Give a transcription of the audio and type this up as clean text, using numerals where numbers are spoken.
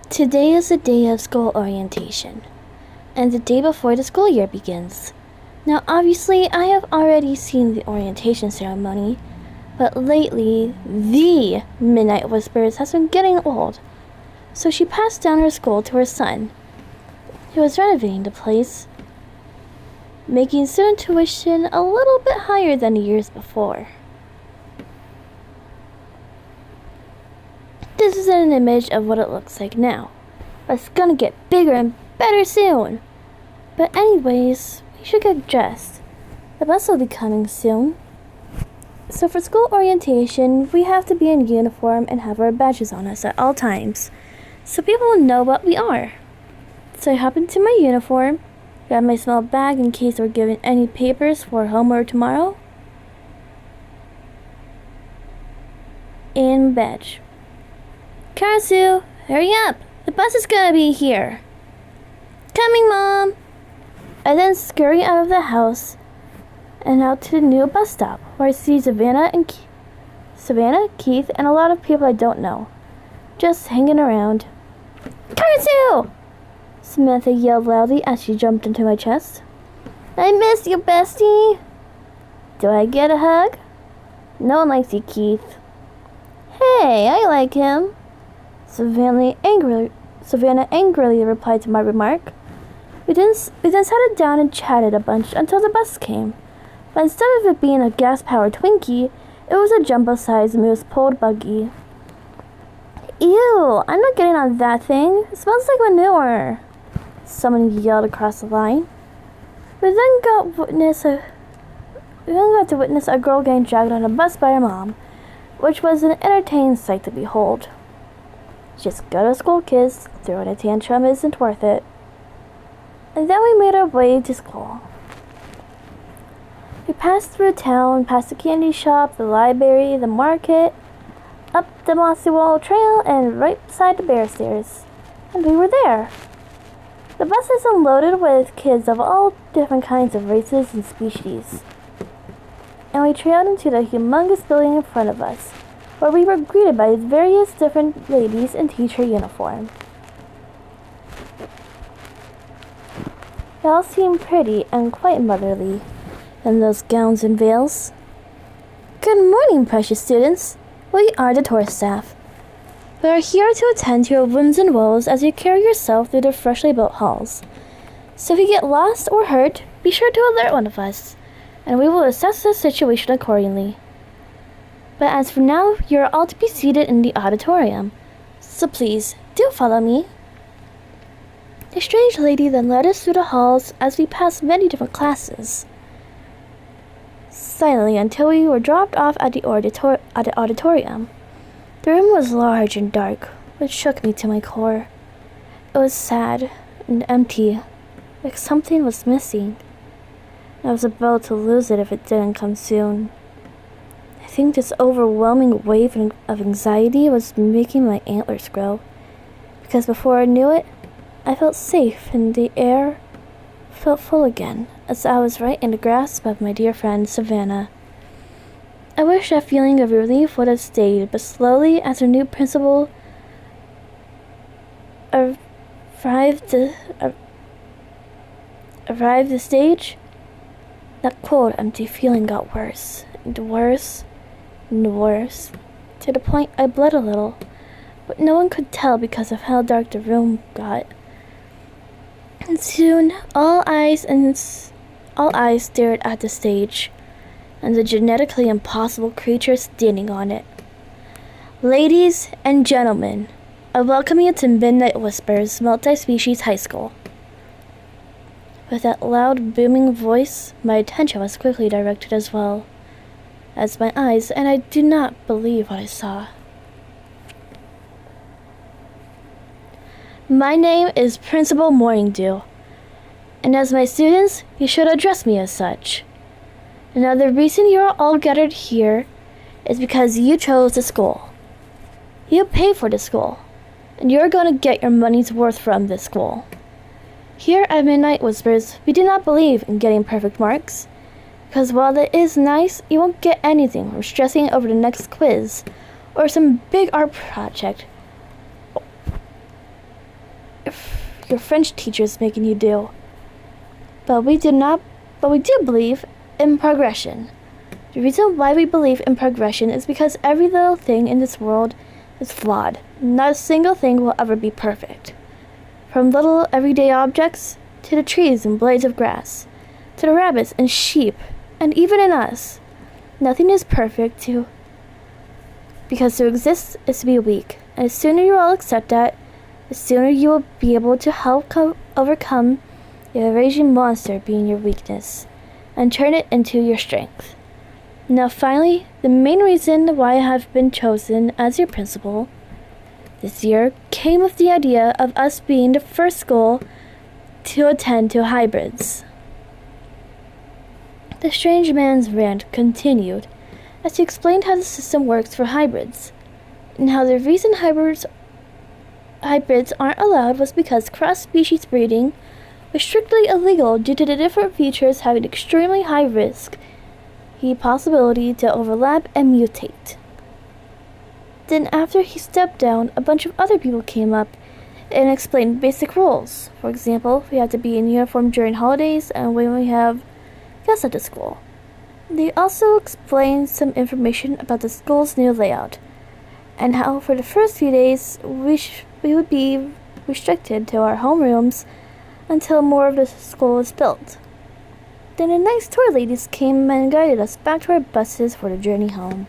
Today is the day of school orientation, and the day before the school year begins. Now obviously I have already seen the orientation ceremony, but lately the Midnight Whispers has been getting old, so she passed down her school to her son, who was renovating the place, making student tuition a little bit higher than the years before. This is an image of what it looks like now, but it's gonna get bigger and better soon. But anyways, we should get dressed. The bus will be coming soon. So for school orientation, we have to be in uniform and have our badges on us at all times, so people will know what we are. So I hop into my uniform, grab my small bag in case we're given any papers for homework tomorrow, and badge. Karisu, hurry up! The bus is gonna be here! Coming, Mom! I then scurry out of the house and out to the new bus stop, where I see Savannah, Keith, and a lot of people I don't know, just hanging around. Karisu! Samantha yelled loudly as she jumped into my chest. I miss you, bestie! Do I get a hug? No one likes you, Keith. Hey, I like him. Savannah angrily replied to my remark. We then sat down and chatted a bunch until the bus came. But instead of it being a gas-powered Twinkie, it was a jumbo-sized moose-pulled buggy. Ew, I'm not getting on that thing. It smells like manure. Someone yelled across the line. We then got to witness a girl getting dragged on a bus by her mom, which was an entertaining sight to behold. Just go to school, kids. Throwing a tantrum isn't worth it. And then we made our way to school. We passed through town, past the candy shop, the library, the market, up the mossy wall trail, and right beside the bear stairs. And we were there. The bus is unloaded with kids of all different kinds of races and species. And we trailed into the humongous building in front of us, where we were greeted by various different ladies in teacher uniform. They all seemed pretty and quite motherly in those gowns and veils. Good morning, precious students. We are the tour staff. We are here to attend to your wounds and woes as you carry yourself through the freshly built halls. So if you get lost or hurt, be sure to alert one of us, and we will assess the situation accordingly. But as for now, you are all to be seated in the auditorium, so please, do follow me. The strange lady then led us through the halls as we passed many different classes, silently until we were dropped off at the auditorium. The room was large and dark, which shook me to my core. It was sad and empty, like something was missing. I was about to lose it if it didn't come soon. I think this overwhelming wave of anxiety was making my antlers grow, because before I knew it, I felt safe and the air felt full again, as I was right in the grasp of my dear friend Savannah. I wish that feeling of relief would have stayed, but slowly, as our new principal arrived the stage, that cold, empty feeling got worse and worse and worse, to the point I bled a little, but no one could tell because of how dark the room got. And soon, all eyes stared at the stage, and the genetically impossible creature standing on it. Ladies and gentlemen, I welcome you to Midnight Whispers Multi-Species High School. With that loud, booming voice, my attention was quickly directed as well as my eyes, and I do not believe what I saw. My name is Principal Morningdew, and as my students, you should address me as such. Now, the reason you are all gathered here is because you chose the school. You paid for the school, and you're going to get your money's worth from this school. Here at Midnight Whispers, we do not believe in getting perfect marks, because while it is nice, you won't get anything from stressing over the next quiz or some big art project your French teacher is making you do. But we do believe in progression. The reason why we believe in progression is because every little thing in this world is flawed. Not a single thing will ever be perfect. From little everyday objects, to the trees and blades of grass, to the rabbits and sheep, and even in us. Nothing is perfect because to exist is to be weak. And the sooner you all accept that, the sooner you will be able to help overcome the raging monster being your weakness, and turn it into your strength. Now finally, the main reason why I have been chosen as your principal this year came with the idea of us being the first school to attend to hybrids. The strange man's rant continued as he explained how the system works for hybrids, and how the reason hybrids aren't allowed was because cross-species breeding was strictly illegal due to the different features having extremely high risk, the possibility to overlap and mutate. Then after he stepped down, a bunch of other people came up and explained basic rules. For example, we have to be in uniform during holidays and when we have guests at the school. They also explained some information about the school's new layout, and how for the first few days we would be restricted to our homerooms until more of the school is built. Then the nice tour ladies came and guided us back to our buses for the journey home.